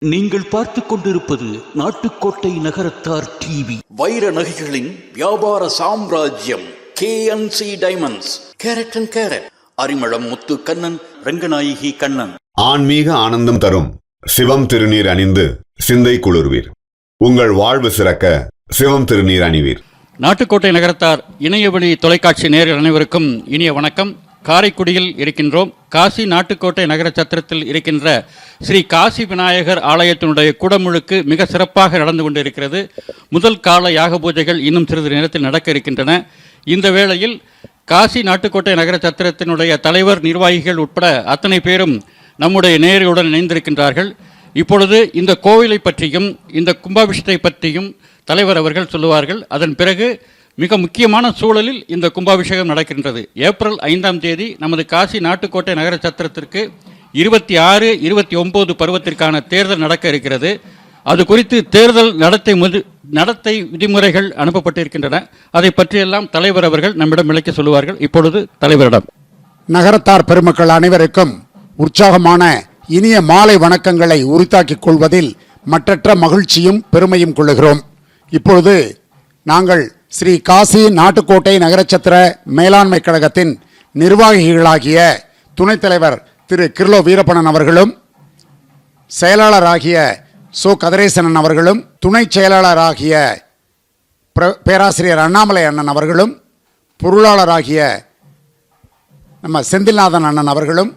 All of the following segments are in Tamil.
நீங்கள் பார்த்துக் கொண்டிருப்பது நாட்டுக்கோட்டை நகரத்தார் டிவி. வைர நகைகளின் வியாபார சாம்ராஜ்யம் KNC Diamonds. Carat and Carat. Arimalam Muthu Kannan, Ranganayaki Kannan. ஆன்மீக ஆனந்தம் தரும் சிவம் திருநீர் அணிந்து சிந்தை குளிர்வீர். உங்கள் வாழ்வு சிறக்க சிவம் திருநீர் அணிவீர். நாட்டுக்கோட்டை நகரத்தார் இணையவழி தொலைக்காட்சி நேயர்கள் அனைவருக்கும் இனிய வணக்கம். காரைக்குடியில் இருக்கின்றோம். காசி நாட்டுக்கோட்டை நகர சத்திரத்தில் இருக்கின்ற ஸ்ரீ காசி விநாயகர் ஆலயத்தினுடைய குடமுழுக்கு மிக சிறப்பாக நடந்து கொண்டிருக்கிறது. முதல் கால யாக பூஜைகள் இன்னும் சிறிது நேரத்தில் நடக்க இருக்கின்றன. இந்த வேளையில் காசி நாட்டுக்கோட்டை நகர சத்திரத்தினுடைய தலைவர், நிர்வாகிகள் உட்பட அத்தனை பேரும் நம்முடைய நேயர்களுடன் இணைந்திருக்கின்றார்கள். இப்பொழுது இந்த கோவிலை பற்றியும் இந்த கும்பாபிஷேகத்தை பற்றியும் தலைவர் அவர்கள் சொல்லுவார்கள். அதன் பிறகு மிக முக்கியமான சூழலில் இந்த கும்பாபிஷேகம் நடக்கின்றது. ஏப்ரல் 5ஆம் தேதி நமது காசி நாட்டுக்கோட்டை நகர சத்திரத்திற்கு 26, 29 பருவத்திற்கான தேர்தல் நடக்க இருக்கிறது. அது குறித்து தேர்தல் நடத்தை விதிமுறைகள் அனுப்பப்பட்டிருக்கின்றன. அதை பற்றியெல்லாம் தலைவர் அவர்கள் நம்மிடம் விளக்கி சொல்லுவார்கள். இப்பொழுது தலைவரிடம். நகரத்தார் பெருமக்கள் அனைவருக்கும் உற்சாகமான இனிய மாலை வணக்கங்களை உரித்தாக்கிக் கொள்வதில் மற்றற்ற மகிழ்ச்சியும் பெருமையும் கொள்ளுகிறோம். இப்பொழுது நாங்கள் ஸ்ரீ காசி நாட்டுக்கோட்டை நகரச்சத்திர மேலாண்மை கழகத்தின் நிர்வாகிகளாகிய துணைத் தலைவர் திரு கிர்லோ வீரப்பணன் அவர்களும், செயலாளராகிய சோ கதிரேசனன் அவர்களும், துணை செயலாளராகிய பேராசிரியர் அண்ணாமலை அண்ணன் அவர்களும், பொருளாளராகிய நம்ம செந்தில்நாதன் அண்ணன் அவர்களும்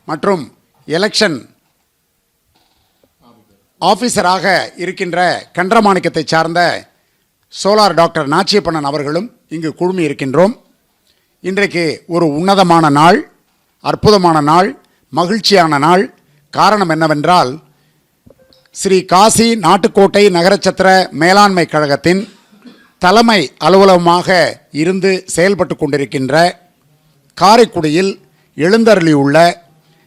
மற்றும் எலெக்ஷன் ஆஃபீஸராக இருக்கின்ற கன்றமாணிக்கத்தை சார்ந்த சோலார் டாக்டர் நாச்சியப்பண்ணன் அவர்களும் இங்கு குழுமி இருக்கின்றோம். இன்றைக்கு ஒரு உன்னதமான நாள், அற்புதமான நாள், மகிழ்ச்சியான நாள். காரணம் என்னவென்றால், ஸ்ரீ காசி நாட்டுக்கோட்டை நகரச்சத்திர மேலாண்மை கழகத்தின் தலைமை அலுவலகமாக இருந்து செயல்பட்டு கொண்டிருக்கின்ற காரைக்குடியில் எழுந்தருளியுள்ள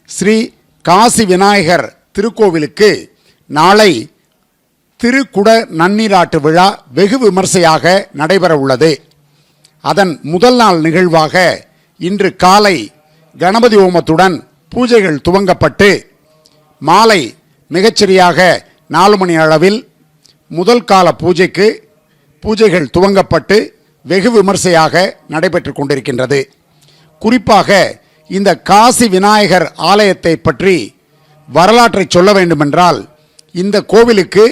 ஸ்ரீ காசி விநாயகர் திருக்கோவிலுக்கு நாளை திருக்குட நன்னீராட்டு விழா வெகு விமர்சையாக நடைபெற உள்ளது. அதன் முதல் நாள் நிகழ்வாக இன்று காலை கணபதி ஹோமத்துடன் பூஜைகள் துவங்கப்பட்டு மாலை மிகச்சரியாக 4 மணி அளவில் முதல் கால பூஜைகள் துவங்கப்பட்டு வெகு விமர்சையாக நடைபெற்று கொண்டிருக்கின்றது. குறிப்பாக இந்த காசி விநாயகர் ஆலயத்தை பற்றி வரலாற்றை சொல்ல வேண்டுமென்றால், இந்த கோவிலுக்கு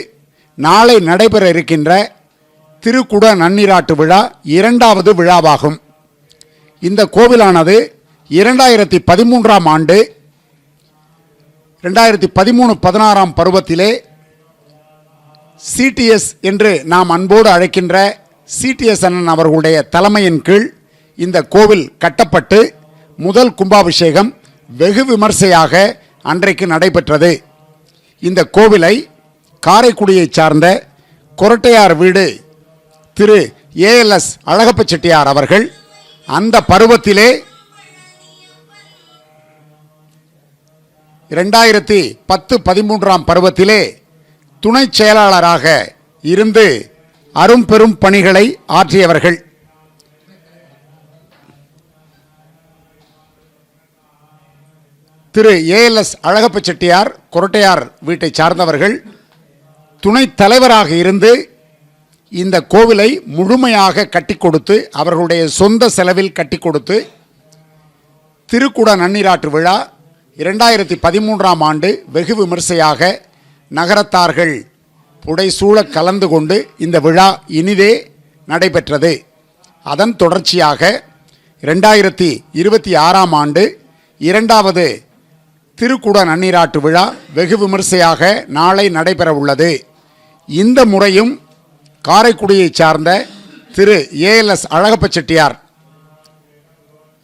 நாளை நடைபெற இருக்கின்ற திருக்குட நன்னீராட்டு விழா 2வது விழாவாகும். இந்த கோவிலானது 2013ஆம் ஆண்டு 2013-16 பருவத்திலே சிடிஎஸ் என்று நாம் அன்போடு அழைக்கின்ற சிடிஎஸ் அண்ணன் அவர்களுடைய தலைமையின் கீழ் இந்த கோவில் கட்டப்பட்டு முதல் கும்பாபிஷேகம் வெகு விமர்சையாக அன்றைக்கு நடைபெற்றது. இந்த கோவிலை காரைக்குடியை சார்ந்த கொரட்டையார் வீடு திரு ALS அழகப்ப செட்டியார் அவர்கள் அந்த பருவத்திலே 2010-13ஆம் பருவத்திலே துணை செயலாளராக இருந்து அரும்பெரும் பணிகளை ஆற்றியவர்கள். திரு ALS அழகப்ப செட்டியார் கொரட்டையார் வீட்டை சார்ந்தவர்கள் துணைத் தலைவராக இருந்து இந்த கோவிலை முழுமையாக கட்டி கொடுத்து, அவர்களுடைய சொந்த செலவில் கட்டி கொடுத்து, திருக்குட நன்னீராட்டு விழா 2013ஆம் ஆண்டு வெகு விமர்சையாக நகரத்தார்கள் புடைசூழ கலந்து கொண்டு இந்த விழா இனிதே நடைபெற்றது. அதன் தொடர்ச்சியாக 2026ஆம் ஆண்டு 2வது திருக்குட நன்னீராட்டு விழா வெகு விமர்சையாக நாளை நடைபெற உள்ளது. இந்த முறையும் காரைக்குடியை சார்ந்த திரு ALS அழகப்ப செட்டியார்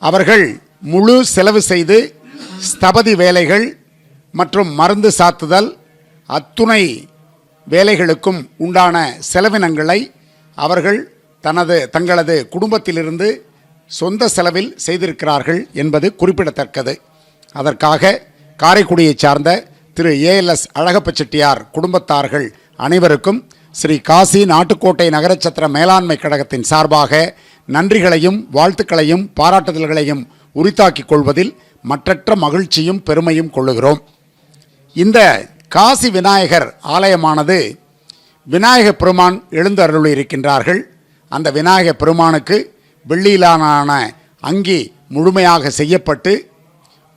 அவர்கள் முழு செலவு செய்து ஸ்தபதி வேலைகள் மற்றும் மருந்து சாத்துதல் அத்துணை வேலைகளுக்கும் உண்டான செலவினங்களை அவர்கள் தங்களது குடும்பத்திலிருந்து சொந்த செலவில் செய்திருக்கிறார்கள் என்பது குறிப்பிடத்தக்கது. அதற்காக காரைக்குடியை சார்ந்த திரு ALS அழகப்ப செட்டியார் குடும்பத்தார்கள் அனைவருக்கும் ஸ்ரீ காசி நாட்டுக்கோட்டை நகரச்சத்திர மேலாண்மை கழகத்தின் சார்பாக நன்றிகளையும் வாழ்த்துக்களையும் பாராட்டுதல்களையும் உரித்தாக்கிக் கொள்வதில் மற்றற்ற மகிழ்ச்சியும் பெருமையும் கொள்ளுகிறோம். இந்த காசி விநாயகர் ஆலயமானது விநாயக பெருமான் எழுந்தருளி இருக்கின்றார்கள். அந்த விநாயக பெருமானுக்கு வெள்ளியிலான அங்கி முழுமையாக செய்யப்பட்டு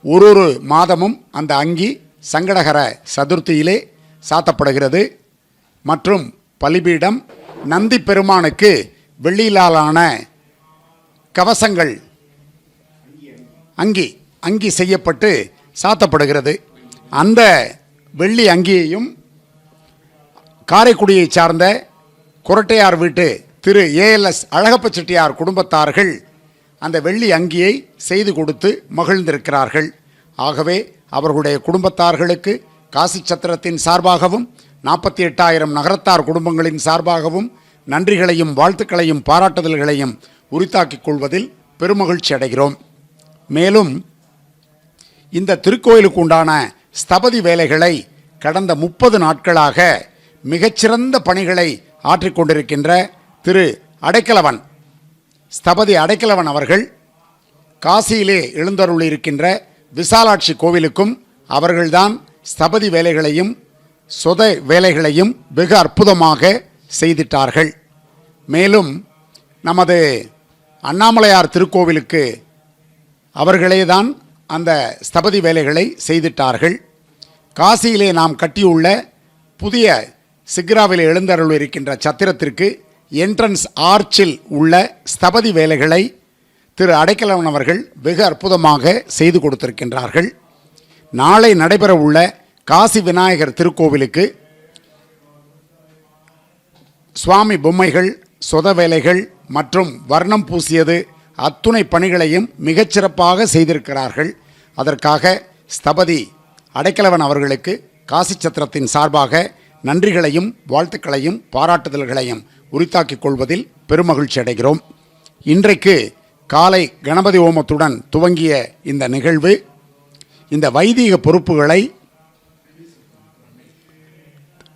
ஒரு மாதமும் அந்த அங்கி சங்கடகர சதுர்த்தியிலே சாத்தப்படுகிறது. மற்றும் பலிபீடம், நந்தி பெருமானுக்கு வெள்ளியிலான கவசங்கள் அங்கி செய்யப்பட்டு சாத்தப்படுகிறது. அந்த வெள்ளி அங்கியையும் காரைக்குடியை சார்ந்த குரட்டையார் வீட்டு திரு ALS அழகப்ப செட்டியார் குடும்பத்தார்கள் அந்த வெள்ளி அங்கியை செய்து கொடுத்து மகிழ்ந்திருக்கிறார்கள். ஆகவே அவர்களுடைய குடும்பத்தார்களுக்கு காசி சத்திரத்தின் சார்பாகவும் 48,000 நகரத்தார் குடும்பங்களின் சார்பாகவும் நன்றிகளையும் வாழ்த்துக்களையும் பாராட்டுதல்களையும் உரித்தாக்கிக் கொள்வதில் பெருமகிழ்ச்சி அடைகிறோம். மேலும் இந்த திருக்கோயிலுக்கு உண்டான ஸ்தபதி வேலைகளை கடந்த 30 நாட்களாக மிகச்சிறந்த பணிகளை ஆற்றிக்கொண்டிருக்கின்ற திரு அடைக்கலவன், ஸ்தபதி அடைக்கலவன் அவர்கள் காசியிலே எழுந்தருளியிருக்கின்ற விசாலாட்சி கோவிலுக்கும் அவர்கள்தான் ஸ்தபதி வேலைகளையும் சொத வேலைகளையும் வெகு அற்புதமாக செய்திட்டார்கள். மேலும் நமது அண்ணாமலையார் திருக்கோவிலுக்கு அவர்களே தான் அந்த ஸ்தபதி வேலைகளை செய்திட்டார்கள். காசியிலே நாம் கட்டியுள்ள புதிய சிக்ராவில் எழுந்தருள் இருக்கின்ற சத்திரத்திற்கு என்ட்ரன்ஸ் ஆர்ச்சில் உள்ள ஸ்தபதி வேலைகளை திரு அடைக்கலவன் அவர்கள் வெகு அற்புதமாக செய்து கொடுத்திருக்கின்றார்கள். நாளை நடைபெறவுள்ள காசி விநாயகர் திருக்கோவிலுக்கு சுவாமி பொம்மைகள், சொத வேலைகள் மற்றும் வர்ணம் பூசியது அத்துணை பணிகளையும் மிகச்சிறப்பாக செய்திருக்கிறார்கள். அதற்காக ஸ்தபதி அடைக்கலவன் அவர்களுக்கு காசி சத்திரத்தின் சார்பாக நன்றிகளையும் வாழ்த்துக்களையும் பாராட்டுதல்களையும் உரித்தாக்கிக் கொள்வதில் பெருமகிழ்ச்சி அடைகிறோம். இன்றைக்கு காலை கணபதி ஹோமத்துடன் துவங்கிய இந்த நிகழ்வு இந்த வைதீக பொறுப்புகளை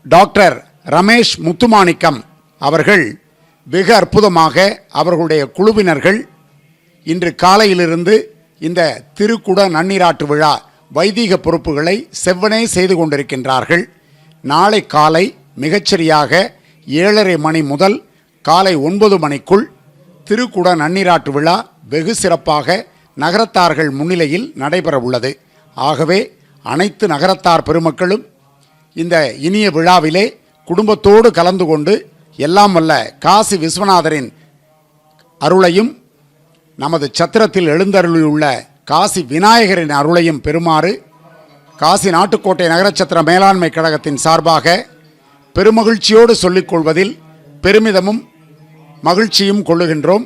டாக்டர் ரமேஷ் முத்துமாணிக்கம் அவர்கள் வெகு அற்புதமாக அவர்களுடைய குழுவினர்கள் இன்று காலையிலிருந்து இந்த திருக்குட நன்னீராட்டு விழா வைதீக பொறுப்புகளை செவ்வனே செய்து கொண்டிருக்கின்றார்கள். நாளை காலை மிகச்சரியாக 7:30 மணி முதல் காலை 9 மணிக்குள் திருக்குட நன்னீராட்டு விழா வெகு சிறப்பாக நகரத்தார்கள் முன்னிலையில் நடைபெற உள்ளது. ஆகவே அனைத்து நகரத்தார் பெருமக்களும் இந்த இனிய விழாவிலே குடும்பத்தோடு கலந்து கொண்டு எல்லாம் வல்ல காசி விஸ்வநாதரின் அருளையும் நமது சத்திரத்தில் எழுந்தருளியுள்ள காசி விநாயகரின் அருளையும் பெறுமாறு காசி நாட்டுக்கோட்டை நகரச்சத்திர மேலாண்மை கழகத்தின் சார்பாக பெருமகிழ்ச்சியோடு சொல்லிக்கொள்வதில் பெருமிதமும் மகிழ்ச்சியும் கொள்ளுகின்றோம்.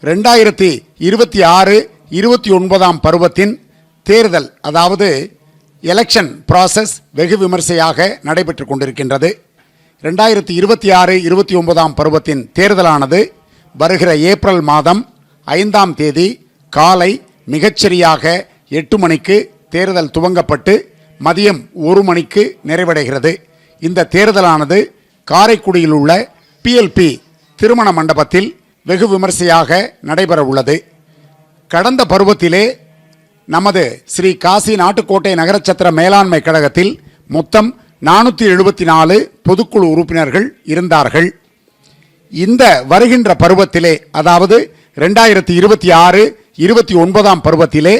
2026-29 பருவத்தின் தேர்தல், அதாவது எலெக்ஷன் ப்ராசஸ் வெகு விமர்சையாக நடைபெற்று கொண்டிருக்கின்றது. 2026-29 பருவத்தின் தேர்தலானது வருகிற ஏப்ரல் மாதம் 5ஆம் தேதி காலை மிகச்சரியாக 8 மணிக்கு தேர்தல் துவங்கப்பட்டு மதியம் 1 மணிக்கு நிறைவடைகிறது. இந்த தேர்தலானது காரைக்குடியில் உள்ள PLP திருமண மண்டபத்தில் வெகு விமர்சையாக நடைபெற உள்ளது. கடந்த பருவத்திலே நமது ஸ்ரீ காசி நாட்டுக்கோட்டை நகரச்சத்திர மேலாண்மை கழகத்தில் மொத்தம் 474 பொதுக்குழு உறுப்பினர்கள் இருந்தார்கள். இந்த வருகின்ற பருவத்திலே, அதாவது 2026-29 பருவத்திலே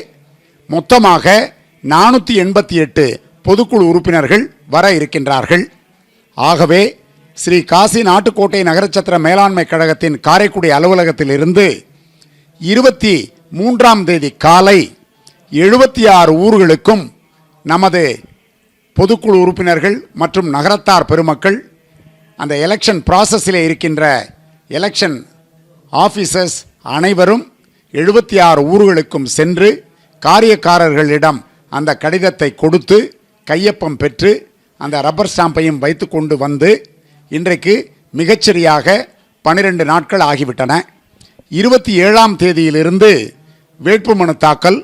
மொத்தமாக 488 பொதுக்குழு உறுப்பினர்கள் வர இருக்கின்றார்கள். ஆகவே ஸ்ரீ காசி நாட்டுக்கோட்டை நகரச்சத்திர மேலாண்மை கழகத்தின் காரைக்குடி அலுவலகத்தில் இருந்து 23ஆம் தேதி காலை 76 ஊர்களுக்கும் நமது பொதுக்குழு உறுப்பினர்கள் மற்றும் நகரத்தார் பெருமக்கள் அந்த எலெக்ஷன் ப்ராசஸிலே இருக்கின்ற எலெக்ஷன் ஆஃபீஸர்ஸ் அனைவரும் 76 ஊர்களுக்கும் சென்று காரியக்காரர்களிடம் அந்த கடிதத்தை கொடுத்து கையொப்பம் பெற்று அந்த ரப்பர் ஸ்டாம்பையும் வைத்து கொண்டு வந்து இன்றைக்கு மிகச்சரியாக 12 நாட்கள் ஆகிவிட்டன. 27ஆம் தேதியிலிருந்து வேட்புமனு தாக்கல்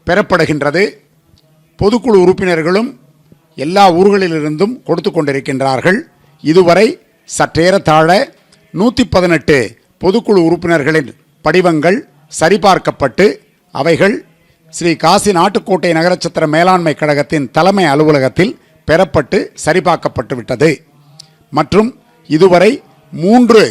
பெறப்படுகின்றது. பொதுக்குழு உறுப்பினர்களும் எல்லா ஊர்களிலிருந்தும் கொடுத்து கொண்டிருக்கின்றார்கள். இதுவரை சற்றேறத்தாழ 118 பொதுக்குழு உறுப்பினர்களின் படிவங்கள் சரிபார்க்கப்பட்டு அவைகள் ஸ்ரீ காசி நாட்டுக்கோட்டை நகரச்சத்திர மேலாண்மை கழகத்தின் தலைமை அலுவலகத்தில் பெறப்பட்டு சரிபார்க்கப்பட்டு விட்டது. மற்றும் இதுவரை 3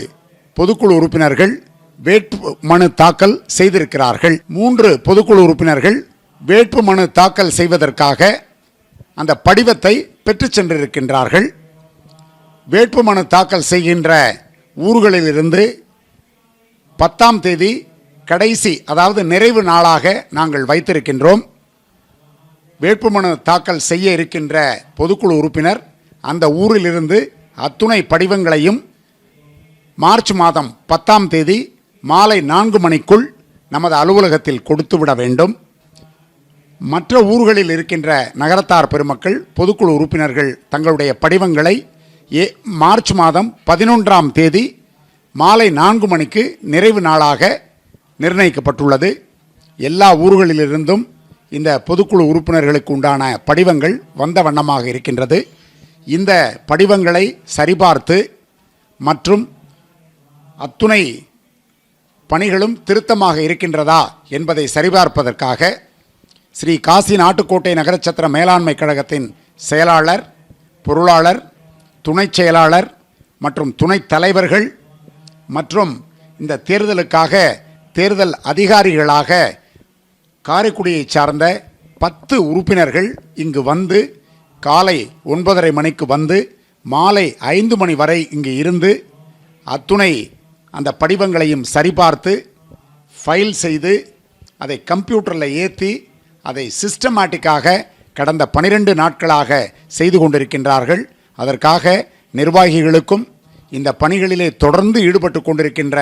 பொதுக்குழு உறுப்பினர்கள் வேட்பு மனு தாக்கல் செய்திருக்கிறார்கள். 3 பொதுக்குழு உறுப்பினர்கள் வேட்பு மனு தாக்கல் செய்வதற்காக அந்த படிவத்தை பெற்று சென்றிருக்கின்றார்கள். வேட்பு மனு தாக்கல் செய்கின்ற ஊர்களிலிருந்து 10ஆம் தேதி கடைசி, அதாவது நிறைவு நாளாக நாங்கள் வைத்திருக்கின்றோம். வேட்புமனு தாக்கல் செய்ய இருக்கின்ற பொதுக்குழு உறுப்பினர் அந்த ஊரிலிருந்து அத்துணை படிவங்களையும் மார்ச் மாதம் 10ஆம் தேதி மாலை 4 மணிக்குள் நமது அலுவலகத்தில் கொடுத்துவிட வேண்டும். மற்ற ஊர்களில் இருக்கின்ற நகரத்தார் பெருமக்கள் பொதுக்குழு உறுப்பினர்கள் தங்களுடைய படிவங்களை மார்ச் மாதம் 11ஆம் தேதி மாலை 4 மணிக்கு நிறைவு நாளாக நிர்ணயிக்கப்பட்டுள்ளது. எல்லா ஊர்களிலிருந்தும் இந்த பொதுக்குழு உறுப்பினர்களுக்கு உண்டான படிவங்கள் வந்த வண்ணமாக இருக்கின்றது. இந்த படிவங்களை சரிபார்த்து மற்றும் அத்துணை பணிகளும் திருத்தமாக இருக்கின்றதா என்பதை சரிபார்ப்பதற்காக ஸ்ரீ காசி நாட்டுக்கோட்டை நகரச்சத்திர மேலாண்மை கழகத்தின் செயலாளர், பொருளாளர், துணைச் செயலாளர் மற்றும் துணைத் தலைவர்கள் மற்றும் இந்த தேர்தலுக்காக தேர்தல் அதிகாரிகளாக காரைக்குடியைச் சார்ந்த 10 உறுப்பினர்கள் இங்கு வந்து காலை 9:30 மணிக்கு வந்து மாலை 5 மணி வரை இங்கு இருந்து அத்துணை அந்த படிவங்களையும் சரிபார்த்து ஃபைல் செய்து அதை கம்ப்யூட்டரில் ஏற்றி அதை சிஸ்டமேட்டிக்காக கடந்த 12 நாட்களாக செய்து கொண்டிருக்கின்றார்கள். அதற்காக நிர்வாகிகளுக்கும் இந்த பணிகளிலே தொடர்ந்து ஈடுபட்டு கொண்டிருக்கின்ற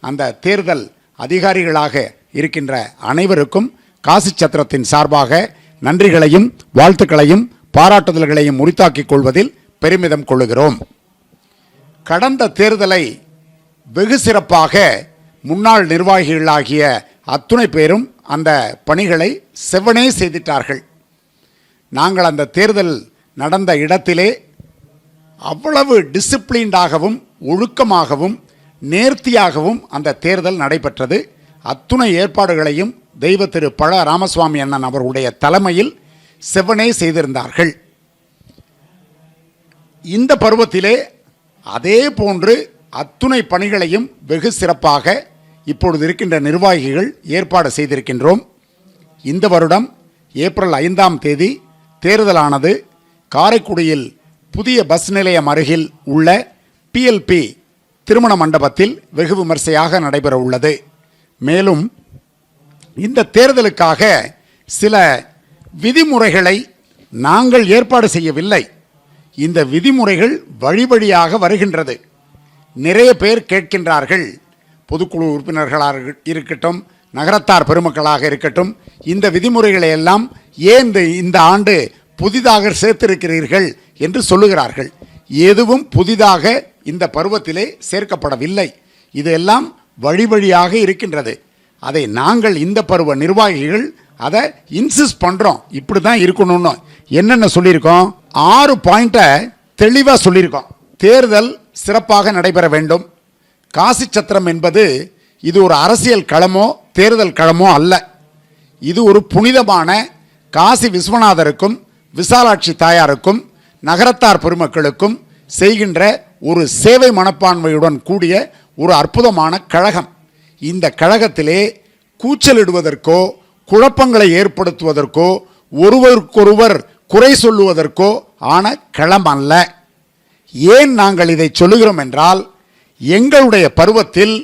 அந்த தேர்தல் அதிகாரிகளாக இருக்கின்ற அனைவருக்கும் காசி சத்திரத்தின் சார்பாக நன்றிகளையும் வாழ்த்துக்களையும் பாராட்டுதல்களையும் உரித்தாக்கிக் கொள்வதில் பெருமிதம் கொள்ளுகிறோம். கடந்த தேர்தலை வெகு சிறப்பாக முன்னாள் நிர்வாகிகளாகிய அத்துணை பேரும் அந்த பணிகளை செவ்வனே செய்திட்டார்கள். நாங்கள் அந்த தேர்தல் நடந்த இடத்திலே அவ்வளவு டிசிப்ளின்டாகவும் ஒழுக்கமாகவும் நேர்த்தியாகவும் அந்த தேர்தல் நடைபெற்றது. அத்துணை ஏற்பாடுகளையும் தெய்வ திரு பழ ராமசுவாமி அண்ணன் அவர்களுடைய தலைமையில் செவ்வனே செய்திருந்தார்கள். இந்த பருவத்திலே அதே போன்று அத்துணை பணிகளையும் வெகு சிறப்பாக இப்பொழுது இருக்கின்ற நிர்வாகிகள் ஏற்பாடு செய்திருக்கின்றோம். இந்த வருடம் ஏப்ரல் 5ஆம் தேதி தேர்தலானது காரைக்குடியில் புதிய பஸ் நிலையம் அருகில் உள்ள PLP திருமண மண்டபத்தில் வெகு விமர்சையாக நடைபெற உள்ளது. மேலும் இந்த தேர்தலுக்காக சில விதிமுறைகளை நாங்கள் ஏற்பாடு செய்யவில்லை. இந்த விதிமுறைகள் வழி வழியாக வருகின்றது. நிறைய பேர் கேட்கின்றார்கள், பொதுக்குழு உறுப்பினர்களாக இருக்கட்டும், நகரத்தார் பெருமக்களாக இருக்கட்டும், இந்த விதிமுறைகளை எல்லாம் ஏன் இந்த ஆண்டு புதிதாக சேர்த்திருக்கிறீர்கள் என்று சொல்லுகிறார்கள். எதுவும் புதிதாக இந்த பருவத்திலே சேர்க்கப்படவில்லை. இதெல்லாம் வழி வழியாக இருக்கின்றது. அதை நாங்கள் இந்த பருவ நிர்வாகிகள் அதை இன்சிஸ்ட் பண்ணுறோம், இப்படி தான் இருக்கணும்னு. என்னென்ன சொல்லியிருக்கோம்? 6 பாயிண்ட்டை தெளிவாக சொல்லியிருக்கோம். தேர்தல் சிறப்பாக நடைபெற வேண்டும். காசி சத்திரம் என்பது இது ஒரு அரசியல் களமோ தேர்தல் களமோ அல்ல. இது ஒரு புனிதமான காசி விஸ்வநாதருக்கும் விசாலாட்சி தாயாருக்கும் நகரத்தார் பெருமக்களுக்கும் செய்கின்ற ஒரு சேவை மனப்பான்மையுடன் கூடிய ஒரு அற்புதமான கழகம். இந்த கழகத்திலே கூச்சலிடுவதற்கோ குழப்பங்களை ஏற்படுத்துவதற்கோ ஒருவருக்கொருவர் குறை சொல்லுவதற்கோ ஆன களம் அல்ல. ஏன் நாங்கள் இதை சொல்லுகிறோம் என்றால், எங்களுடைய பருவத்தில்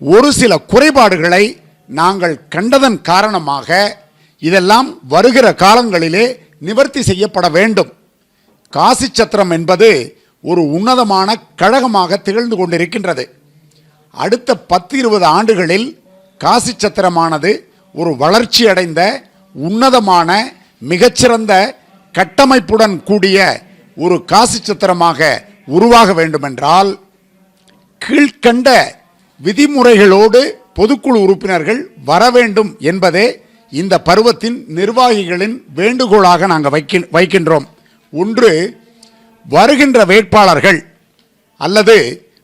ஒரு சில குறைபாடுகளை நாங்கள் கண்டதன் காரணமாக இதெல்லாம் வருகிற காலங்களிலே நிவர்த்தி செய்யப்பட வேண்டும். காசி சத்திரம் என்பது ஒரு உன்னதமான கழகமாக திகழ்ந்து கொண்டிருக்கின்றது. அடுத்த 10-20 ஆண்டுகளில் காசி சத்திரமானது ஒரு வளர்ச்சி அடைந்த உன்னதமான மிகச்சிறந்த கட்டமைப்புடன் கூடிய ஒரு காசி சத்திரமாக உருவாக வேண்டுமென்றால் கீழ்கண்ட விதிமுறைகளோடு பொதுக்குழு உறுப்பினர்கள் வர வேண்டும் என்பதே இந்த பருவத்தின் நிர்வாகிகளின் வேண்டுகோளாக நாங்கள் வைக்கின்றோம். ஒன்று, வருகின்ற வேட்பாளர்கள் அல்லது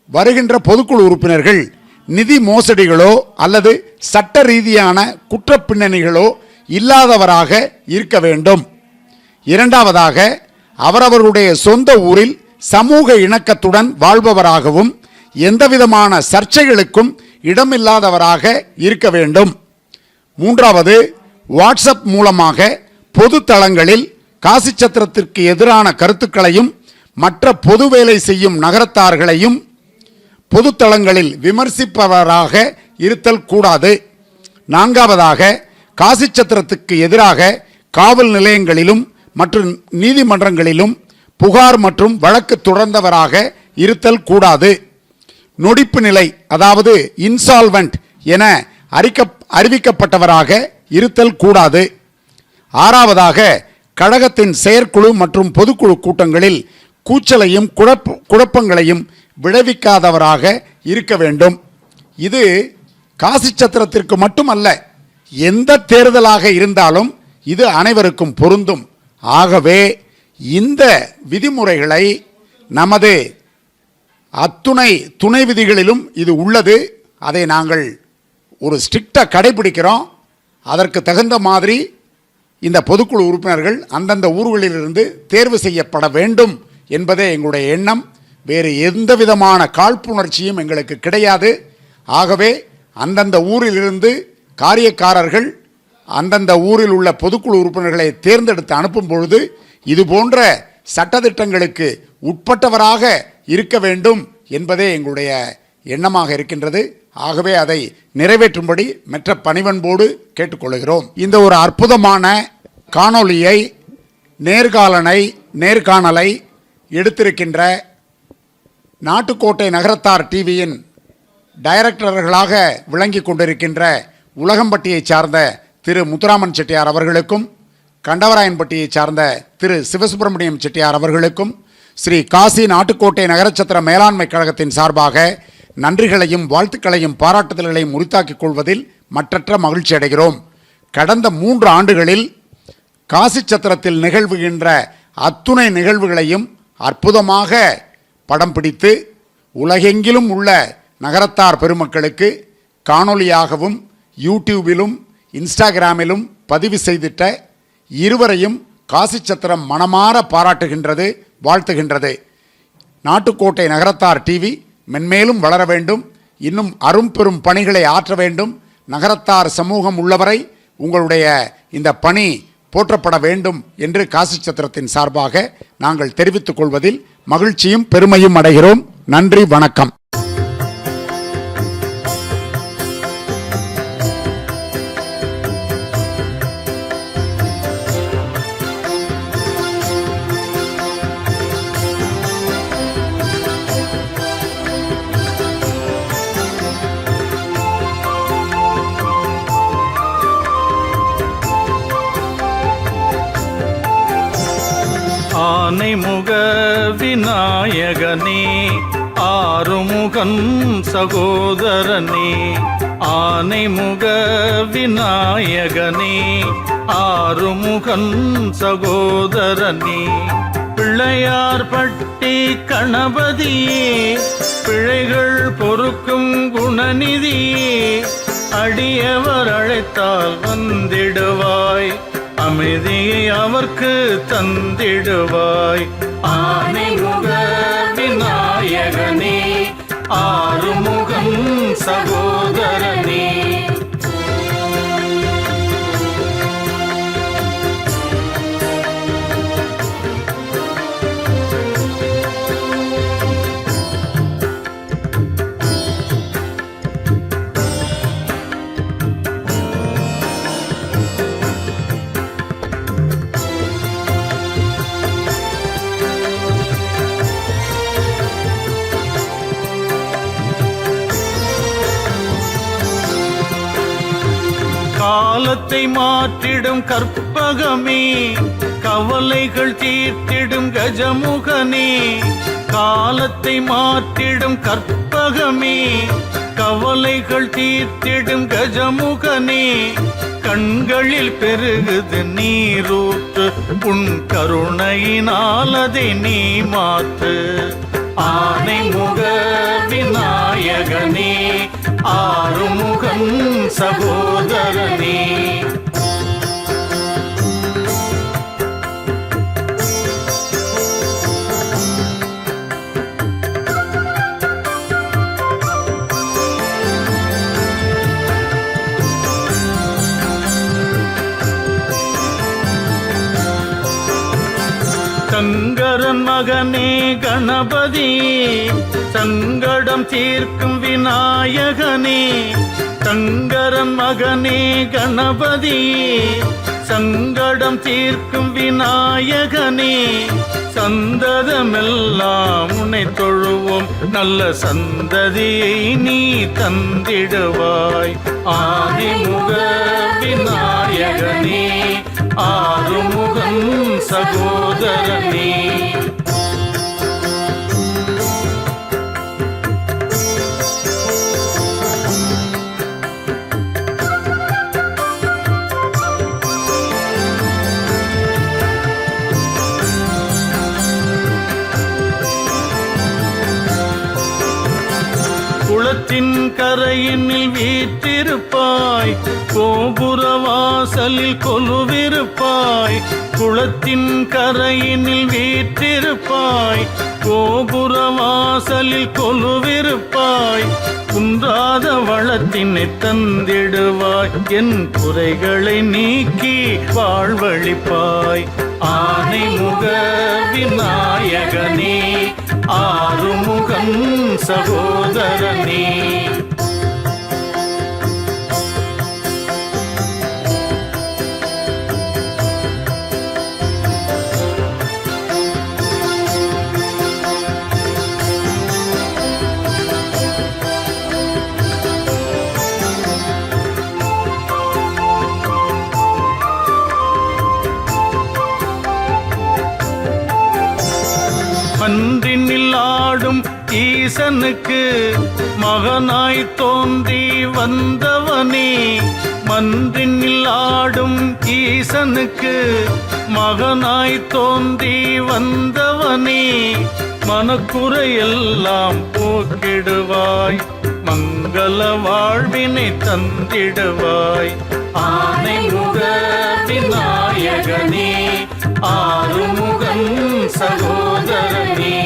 வருகின்ற பொதுக்குழு உறுப்பினர்கள் நிதி மோசடிகளோ அல்லது சட்ட ரீதியான குற்றப்பின்னணிகளோ இல்லாதவராக இருக்க வேண்டும். இரண்டாவதாக, அவரவருடைய சொந்த ஊரில் சமூக இணக்கத்துடன் வாழ்பவராகவும் எந்தவிதமான சர்ச்சைகளுக்கும் இடமில்லாதவராக இருக்க வேண்டும். மூன்றாவது, வாட்ஸ்அப் மூலமாக பொது தளங்களில் காசி சத்திரத்திற்கு எதிரான கருத்துக்களையும் மற்ற பொது வேலை செய்யும் நகரத்தார்களையும் பொது தளங்களில் விமர்சிப்பவராக இருத்தல் கூடாது. நான்காவதாக, காசி சத்திரத்துக்கு எதிராக காவல் நிலையங்களிலும் மற்றும் நீதிமன்றங்களிலும் புகார் மற்றும் வழக்கு தொடர்ந்தவராக இருத்தல் கூடாது. நொடிப்பு நிலை, அதாவது இன்சால்வெண்ட் என அறிவிக்கப்பட்டவராக இருத்தல் கூடாது. ஆறாவதாக, கழகத்தின் செயற்குழு மற்றும் பொதுக்குழு கூட்டங்களில் கூச்சலையும் குழப்பங்களையும் விளைவிக்காதவராக இருக்க வேண்டும். இது காசி சத்திரத்திற்கு மட்டுமல்ல, எந்த தேர்தலாக இருந்தாலும் இது அனைவருக்கும் பொருந்தும். ஆகவே இந்த விதிமுறைகளை நமது அத்துணை துணை விதிகளிலும் இது உள்ளது. அதை நாங்கள் ஒரு ஸ்ட்ரிக்டாக கடைபிடிக்கிறோம். அதற்கு தகுந்த மாதிரி இந்த பொதுக்குழு உறுப்பினர்கள் அந்தந்த ஊர்களிலிருந்து தேர்வு செய்யப்பட வேண்டும் என்பதே எங்களுடைய எண்ணம். வேறு எந்த விதமான காழ்ப்புணர்ச்சியும் எங்களுக்கு கிடையாது. ஆகவே அந்தந்த ஊரிலிருந்து காரியக்காரர்கள் அந்தந்த ஊரில் உள்ள பொதுக்குழு உறுப்பினர்களை தேர்ந்தெடுத்து அனுப்பும் பொழுது இது போன்ற சட்டதிட்டங்களுக்கு உட்பட்டவராக இருக்க வேண்டும் என்பதே எங்களுடைய எண்ணமாக இருக்கின்றது. ஆகவே அதை நிறைவேற்றும்படி மெற்ற பணிவன்போடு கேட்டுக்கொள்கிறோம். இந்த ஒரு அற்புதமான காணொளியை நேர்காணலை எடுத்திருக்கின்ற நாட்டுக்கோட்டை நகரத்தார் டிவியின் டைரக்டர்களாக விளங்கி கொண்டிருக்கின்ற உலகம்பட்டியை சார்ந்த திரு முத்துராமன் செட்டியார் அவர்களுக்கும், கண்டவராயன்பட்டியை சார்ந்த திரு சிவசுப்பிரமணியம் செட்டியார் அவர்களுக்கும் ஸ்ரீ காசி நாட்டுக்கோட்டை நகரச்சத்திர மேலாண்மை கழகத்தின் சார்பாக நன்றிகளையும் வாழ்த்துக்களையும் பாராட்டுதல்களையும் உரித்தாக்கிக் கொள்வதில் மற்றற்ற மகிழ்ச்சி அடைகிறோம். கடந்த 3 ஆண்டுகளில் காசி சத்திரத்தில் நிகழ்வுகின்ற அத்துணை நிகழ்வுகளையும் அற்புதமாக படம் பிடித்து உலகெங்கிலும் உள்ள நகரத்தார் பெருமக்களுக்கு காணொளியாகவும் யூடியூபிலும் இன்ஸ்டாகிராமிலும் பதிவு செய்திட்ட இருவரையும் காசி சத்திரம் மனமாற பாராட்டுகின்றது, வாழ்த்துகின்றது. நாட்டுக்கோட்டை நகரத்தார் டிவி மென்மேலும் வளர வேண்டும், இன்னும் அரும்பெரும் பணிகளை ஆற்ற வேண்டும். நகரத்தார் சமூகம் உள்ளவரை உங்களுடைய இந்த பணி போற்றப்பட வேண்டும் என்று காசி சத்திரத்தின் சார்பாக நாங்கள் தெரிவித்துக் கொள்வதில் மகிழ்ச்சியும் பெருமையும் அடைகிறோம். நன்றி, வணக்கம். ஆனைமுக விநாயகனே, ஆறுமுகன் சகோதரனே, ஆனைமுக விநாயகனே, ஆறுமுகன் சகோதரனே, பிள்ளையார் பட்டி கணபதியே, பிழைகள் பொறுக்கும் குணநிதியே, அடியவர் அழைத்தால் வந்திடுவாய், அமைதியை அவர்க்கு தந்திடுவாய். ஆனைமுக விநாயகனே, ஆறுமுகன் சகோதரனே. காலத்தை மாற்றிடும் கற்பகமே, கவலைகள் தீர்த்திடும் கஜமுகனே, காலத்தை மாற்றிடும் கற்பகமே, கவலைகள் தீர்த்திடும் கஜமுகனே, கண்களில் பெருகுது நீரூற்று, உன் கருணையினால் அதை நீ மாற்று. ஆனைமுக விநாயகனே, ஆறுமுகன் சகோதரனே. சங்கரன் மகனே கணபதி, சங்கடம் தீர்க்கும் விநாயகனே. சங்கரன் மகனே கணபதி, சங்கடம் தீர்க்கும் விநாயகனே. சந்ததமெல்லாம் உன்னை தொழுவோம், நல்ல சந்ததியை நீ தந்திடுவாய். ஆதிமுக விநாயகனே, ஆறுமுகன் சகோதரனே. குளத்தின் கரையினில் வீற்றிருப்பாய், கோபுர வாசலில் கொலுவிருப்பாய். குளத்தின் கரையினில் வீற்றிருப்பாய், கோபுர வாசலில் கொலுவிருப்பாய். குன்றாத வளத்தினை தந்திடுவாய், என் குறைகளை நீக்கி வாழ்வழிப்பாய். ஆனைமுக விநாயகனே, ஆறுமுகன் சகோதரனே. மன்றினில் ஆடும் ஈசனுக்கு மகனாய் தோன்றி வந்தவனே. மன்றினில் ஆடும் ஈசனுக்கு மகனாய் தோன்றி வந்தவனே. மனக்குறையெல்லாம் போக்கிடுவாய், மங்கள வாழ்வினை தந்திடுவாய். ஆனைமுக விநாயகனே, ஆறுமுகன் சகோதரனே.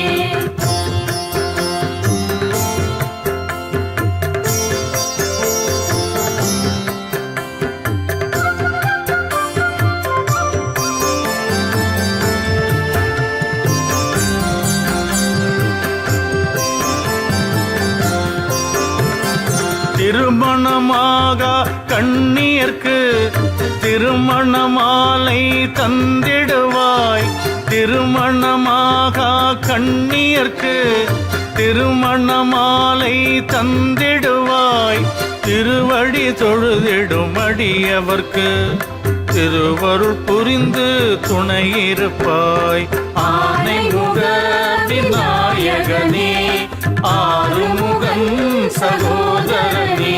திருமணமாக கண்ணியர்க்கு திருமண மாலை தந்திடுவாய். திருமணமாக கண்ணியர்க்கு திருமண மாலை தந்திடுவாய். திருவடி தொழுதிடும் அடியவர்க்கு திருவருள் புரிந்து துணையிருப்பாய். ஆனைமுக விநாயகனே, ஆறுமுகன் சகோதரனே.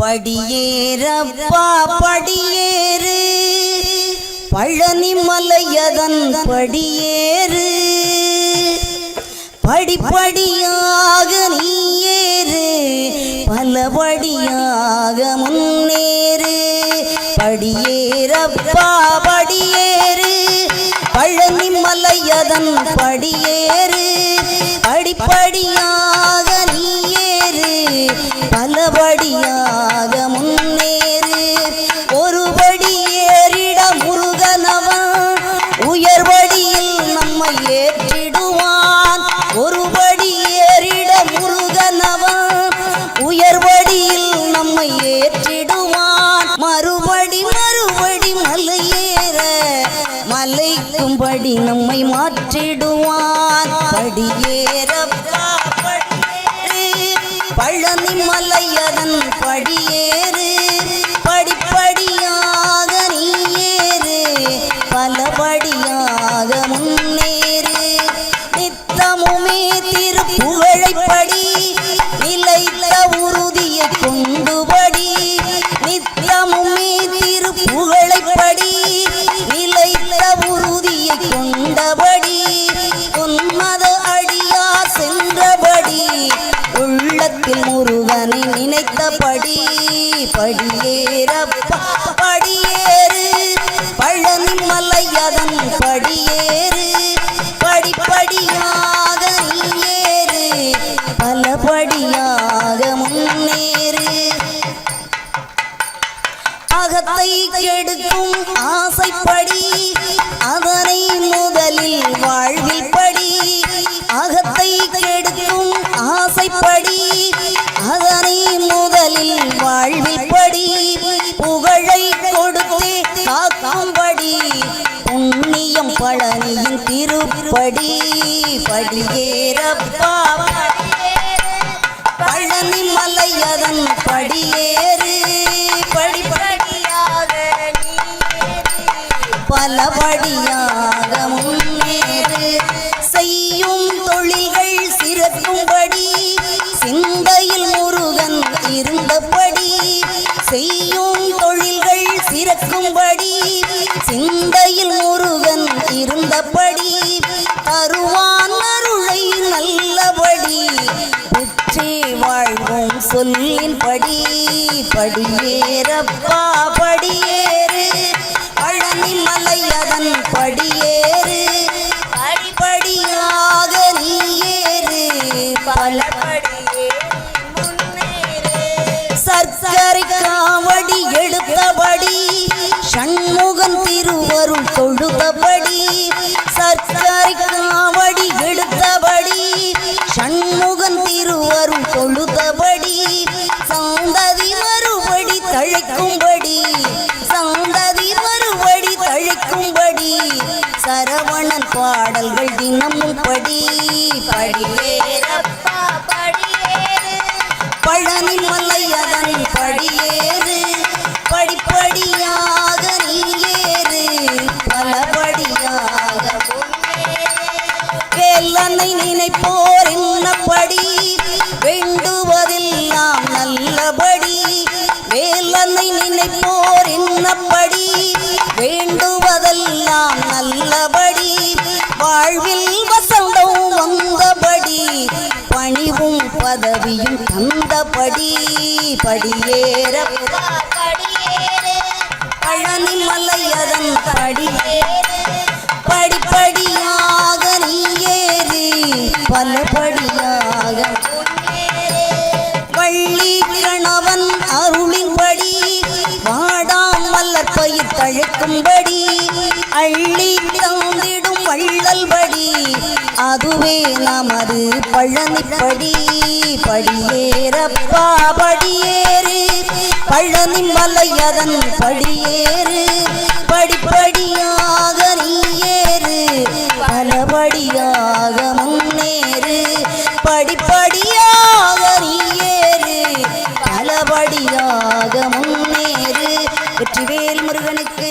படியேறப்பா படியேறு, பழனி மலையதன் படியேறு. படிப்படியாக நீயேறு, பலபடியாக முன்னேறு. படியேறப்பா படியேறு, பழனி மலையதன் படியேறு படிப்படியாக நீ ஏறு பலபடியாக முன்னேறு ஒருபடி ஏறிட முருகனவன் உயர்வடியில் நம்மை ஏற்றிடுவான் ஒருபடி ஏறிட முருகனவன் உயர்வடியில் நம்மை ஏற்றிடுவான் மறுபடி மலையேற மலைக்கும்படி நம்மை மாற்றிடுவான் படியேறப்பா பழனி மலையதன் படியேறு படிப்படியாக நீ ஏறு பலபடியாக முன்னேறு நித்தமுமே திருப்புகழைப்படி நிலைத்த உறுதியை கொண்டுபடி நித்தமுமே திருப்புகழைப்படி நிலைத்த உறுதியை கொண்டபடி உன்மத அடியா சென்றபடி உள்ளத்தில் முருகனை நினைத்தபடி படியேறப்பா படியேறு பழனி மலையதன் படியேறு படிப்படியாக நீ ஏறு பலபடியாக முன்னேறு அகத்தை கெடுக்கும் ஆசைப்படி அதனை முதலில் வாழ்வில் படி அகத்தை கெடுக்கும் ஆசைப்படி அதனை முதலில் வாழ்வில் படி புகழை கொடுத்தே காக்கும்படி புண்ணியம் பழனியின் திருப்படி படியேறப்பா பழனி மலையதன் படியேறு படிப்படியாக பலபடியாக முன்னேறு செய்யும் தொழில்கள் சிறக்கும்படி சிந்தையில் முருகன் இருந்தபடி செய்யும் தொழில்கள் சிறக்கும்படி சிந்தையில் முருகன் இருந்தபடி தருவான் அருளை நல்லபடி பெற்றே வாழ்வோம் சொல்லின்படி படியேறப்பா படியேறு பழனி மலையதன் படியேறு படிப்படியாக நீ ஏறு பலபடியே சர்க்கரை காவடி எடுத்தபடி சண்முகன் திருவருள் தொழுதபடி சர்க்கரை காவடி எடுத்தபடி சண்முகன் திருவருள் தொழுதபடி சந்ததி மறுபடி தழைக்கும்படி சந்ததி மறுபடி தழைக்கும்படி சரவணன் பாடல்கள் தினமும் படி படியேறப்பா படியேறு பழனி மலையதன் படியேறு படிப்படியாக நீ ஏறு பலபடியாக வேலனை நினைப்போர் என்னப்படி வேண்டுவதெல்லாம் நல்லபடி வேலனை நினைப்போர் என்னப்படி வேண்டுவதெல்லாம் நல்லபடி வாழ்வில் வசந்தம் வந்தபடி பணிவும் பதவியும் தந்தபடி படியேறப்பா படியேறு பழனி மலையதன் படியேறு படிப்படியாக நீ ஏறு பலபடியாக வள்ளி கணவன் அருளின்படி வாடாமலர் பயிர் தழைக்கும்படி அள்ளி தந்திடும் வள்ளல்படி அதுவே நமது பழனிப்படி படியேறப்பா படியேறு பழனி மலையதன் படியேறு படிப்படியாக நீ ஏறு பலபடியாக முன்னேறு படிப்படியாக நீ ஏறு பலபடியாக முன்னேறு வெற்றிவேல் முருகனுக்கு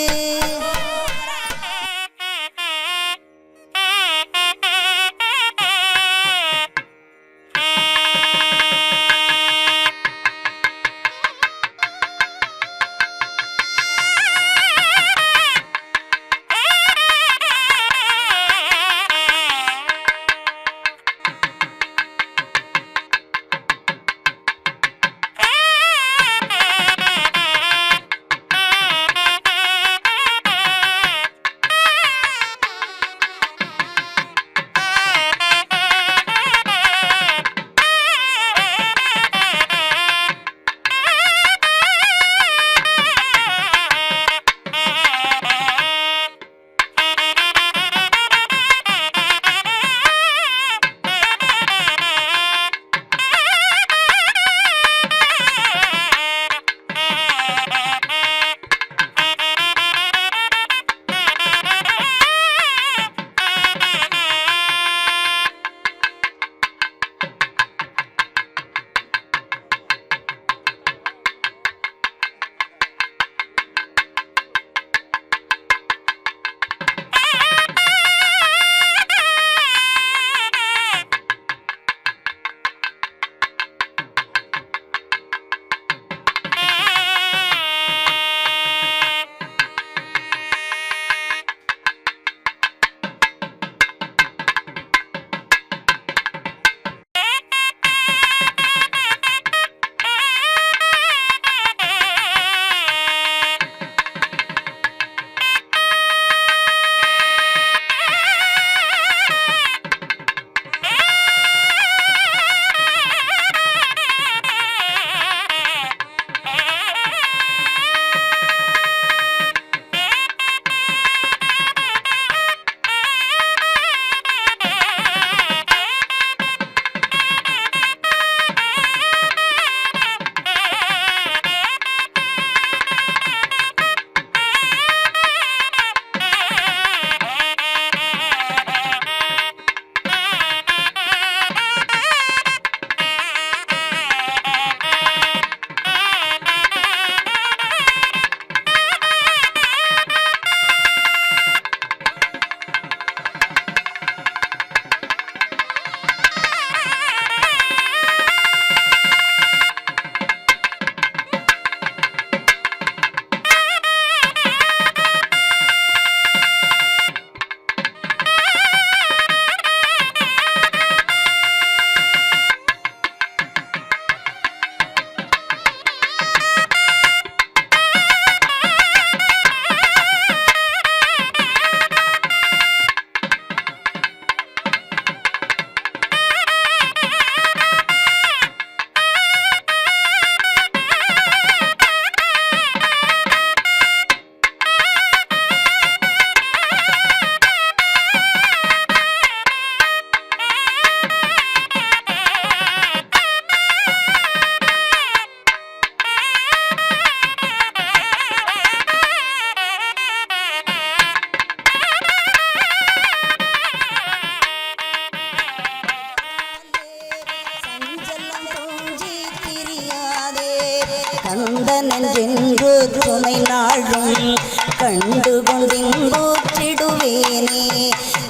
நாளும் கண்டு கொண்டின்பூற்றிடுவேனே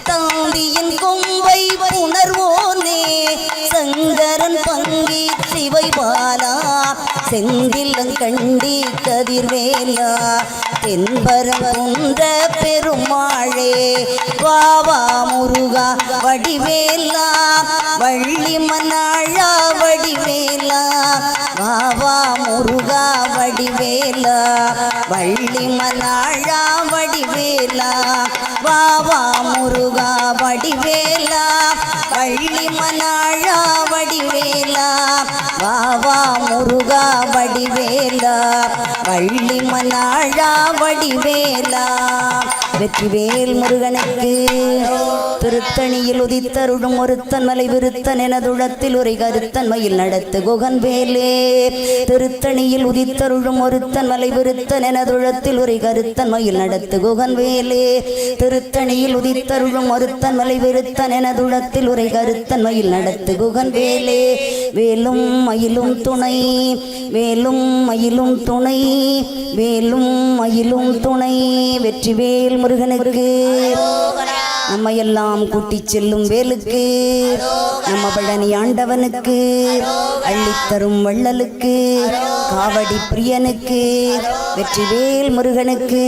தாந்தியின் கொம்பை புணர்வோனே சங்கரன் பங்கி சிவை பாலா செந்திலங்கண்டி கதிர்வேலா தென்பரங்குன்ற பெருமாளே வாவா முருகா வடிவேலா வள்ளி மன்னாழா வடிவேலா வாவா முருகா வடிவேலா வள்ளி மன்னாழா வடிவேலா வாவா முருகா வடிவேலா வள்ளி மன்னாழா வடிவேலா வாவா முருகா வடிவேலா வள்ளி மன்னாழா வடிவேலா வெற்றிவேல் முருகனுக்கு திருத்தணியில் உதித்தருடும் ஒருத்தன் மலை விருத்தன் எனதுளத்தில் உரை கருத்தன் மயில் நடத்து குகன் வேலே திருத்தணியில் உதித்தருடும் ஒருத்தன் மலை விருத்தன் எனதுளத்தில் உரை கருத்தன் மயில் நடத்து குகன் வேலே திருத்தணியில் உதித்தருடும் ஒருத்தன் மலை விருத்தன் எனதுளத்தில் உரை கருத்தன் மயில் நடத்து குகன் வேலே வேலும் மயிலும் துணை வேலும் மயிலும் துணை வேலும் மயிலும் துணை வெற்றிவேல் முருகனுக்கு நம்மையெல்லாம் கூட்டிச் செல்லும் வேலுக்கு நம்ம பழனி ஆண்டவனுக்கு அள்ளித்தரும் வள்ளலுக்கு காவடி பிரியனுக்கு வெற்றிவேல் முருகனுக்கு